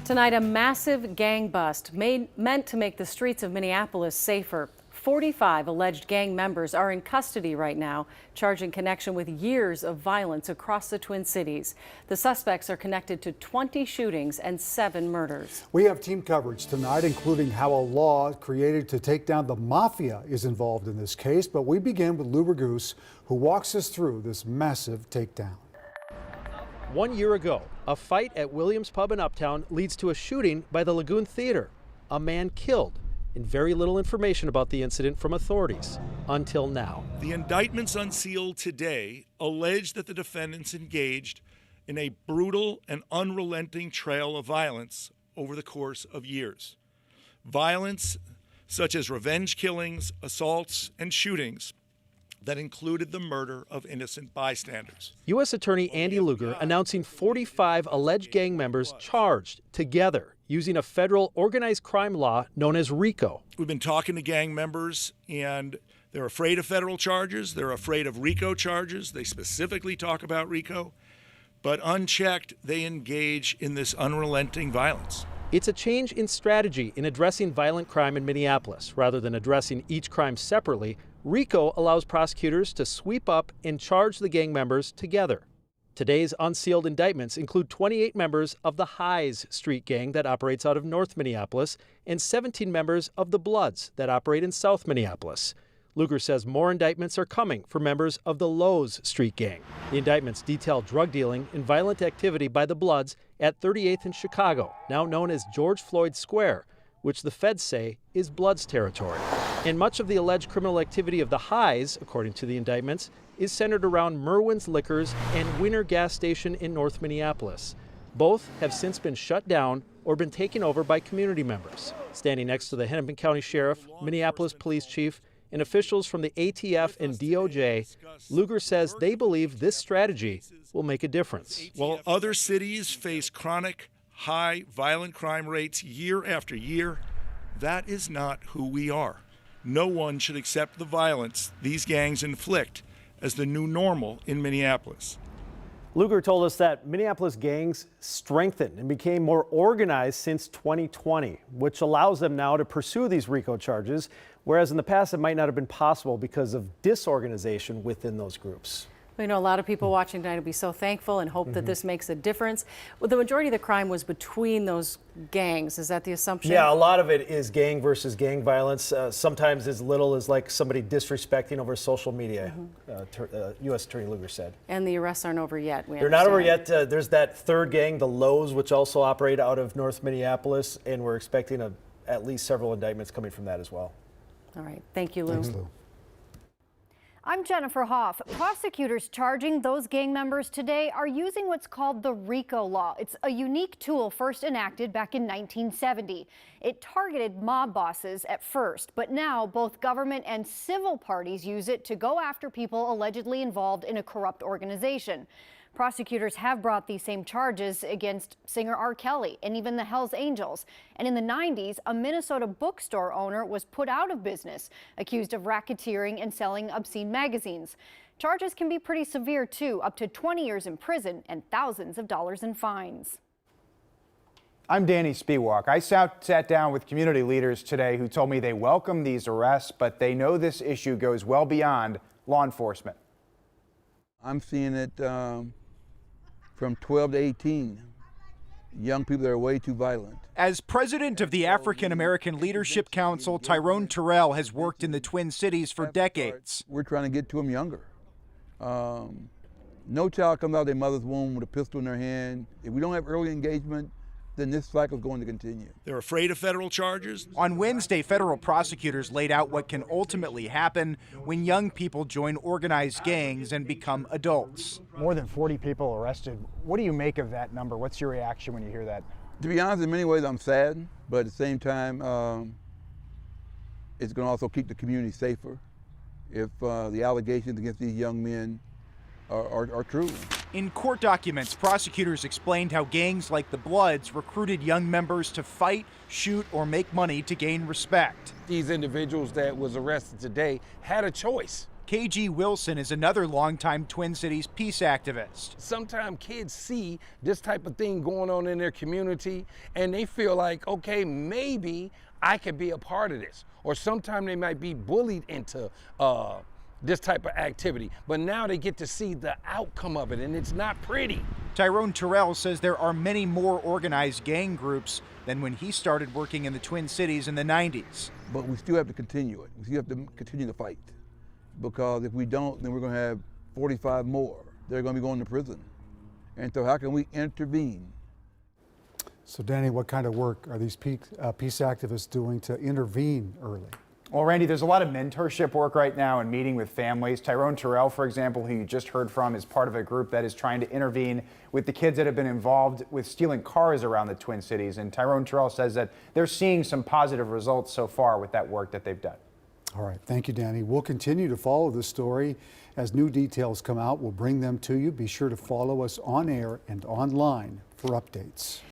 Tonight, a massive gang bust meant to make the streets of Minneapolis safer. 45 alleged gang members are in custody right now, charged in connection with years of violence across the Twin Cities. The suspects are connected to 20 shootings and 7 murders. We have team coverage tonight, including how a law created to take down the mafia is involved in this case. But we begin with Lou Raguse, who walks us through this massive takedown. 1 year ago, a fight at Williams Pub in Uptown leads to a shooting by the Lagoon Theater. A man killed, and very little information about the incident from authorities until now. The indictments unsealed today allege that the defendants engaged in a brutal and unrelenting trail of violence over the course of years. Violence such as revenge killings, assaults, and shootings that included the murder of innocent bystanders. U.S. Attorney Andy Lugar announcing 45 alleged gang members charged together using a federal organized crime law known as RICO. We've been talking to gang members, and they're afraid of federal charges. They're afraid of RICO charges. They specifically talk about RICO. But unchecked, they engage in this unrelenting violence. It's a change in strategy in addressing violent crime in Minneapolis. Rather than addressing each crime separately, RICO allows prosecutors to sweep up and charge the gang members together. Today's unsealed indictments include 28 members of the Highs Street Gang that operates out of North Minneapolis and 17 members of the Bloods that operate in South Minneapolis. Lugar says more indictments are coming for members of the Lowe's Street Gang. The indictments detail drug dealing and violent activity by the Bloods at 38th and Chicago, now known as George Floyd Square, which the feds say is Bloods territory. And much of the alleged criminal activity of the Highs, according to the indictments, is centered around Merwin's Liquors and Winter Gas Station in North Minneapolis. Both have since been shut down or been taken over by community members. Standing next to the Hennepin County Sheriff, Minneapolis Police Chief, and officials from the ATF and DOJ, Lugar says they believe this strategy will make a difference. While other cities face chronic, high violent crime rates year after year, that is not who we are. No one should accept the violence these gangs inflict as the new normal in Minneapolis. Lugar told us that Minneapolis gangs strengthened and became more organized since 2020, which allows them now to pursue these RICO charges, whereas in the past it might not have been possible because of disorganization within those groups. We know a lot of people watching tonight will be so thankful and hope that this makes a difference. Well, the majority of the crime was between those gangs. Is that the assumption? Yeah, a lot of it is gang versus gang violence. Sometimes as little as like somebody disrespecting over social media, U.S. Attorney Lugar said. And the arrests aren't over yet. They're not over yet. There's that third gang, the Lowe's, which also operate out of North Minneapolis, and we're expecting at least several indictments coming from that as well. All right. Thank you, Lou. Thanks, Lou. I'm Jennifer Hoff. Prosecutors charging those gang members today are using what's called the RICO law. It's a unique tool first enacted back in 1970. It targeted mob bosses at first, but now both government and civil parties use it to go after people allegedly involved in a corrupt organization. Prosecutors have brought these same charges against singer R. Kelly and even the Hells Angels. And in the 90s, a Minnesota bookstore owner was put out of business, accused of racketeering and selling obscene magazines. Charges can be pretty severe, too, up to 20 years in prison and thousands of dollars in fines. I'm Danny Spiewak. I sat down with community leaders today who told me they welcome these arrests, but they know this issue goes well beyond law enforcement. I'm seeing it from 12 to 18, young people that are way too violent. As president of the African American Leadership Council, Tyrone Terrell has worked in the Twin Cities for decades. We're trying to get to them younger. No child comes out of their mother's womb with a pistol in their hand. If we don't have early engagement, then this cycle is going to continue. They're afraid of federal charges. On Wednesday, federal prosecutors laid out what can ultimately happen when young people join organized gangs and become adults. More than 40 people arrested. What do you make of that number? What's your reaction when you hear that? To be honest, in many ways I'm sad, but at the same time, it's going to also keep the community safer if the allegations against these young men are true. In court documents, prosecutors explained how gangs like the Bloods recruited young members to fight, shoot, or make money to gain respect. These individuals that was arrested today had a choice. KG Wilson is another longtime Twin Cities peace activist. Sometimes kids see this type of thing going on in their community and they feel like, okay, maybe I could be a part of this. Or sometimes they might be bullied into this type of activity, but now they get to see the outcome of it, and it's not pretty. Tyrone Terrell says there are many more organized gang groups than when he started working in the Twin Cities in the 90s. But we still have to continue it. We still have to continue to fight. Because if we don't, then we're going to have 45 more. They're going to be going to prison. And so how can we intervene? So Danny, what kind of work are these peace activists doing to intervene early? Well, Randy, there's a lot of mentorship work right now and meeting with families. Tyrone Terrell, for example, who you just heard from, is part of a group that is trying to intervene with the kids that have been involved with stealing cars around the Twin Cities. And Tyrone Terrell says that they're seeing some positive results so far with that work that they've done. All right, thank you, Danny. We'll continue to follow this story. As new details come out, we'll bring them to you. Be sure to follow us on air and online for updates.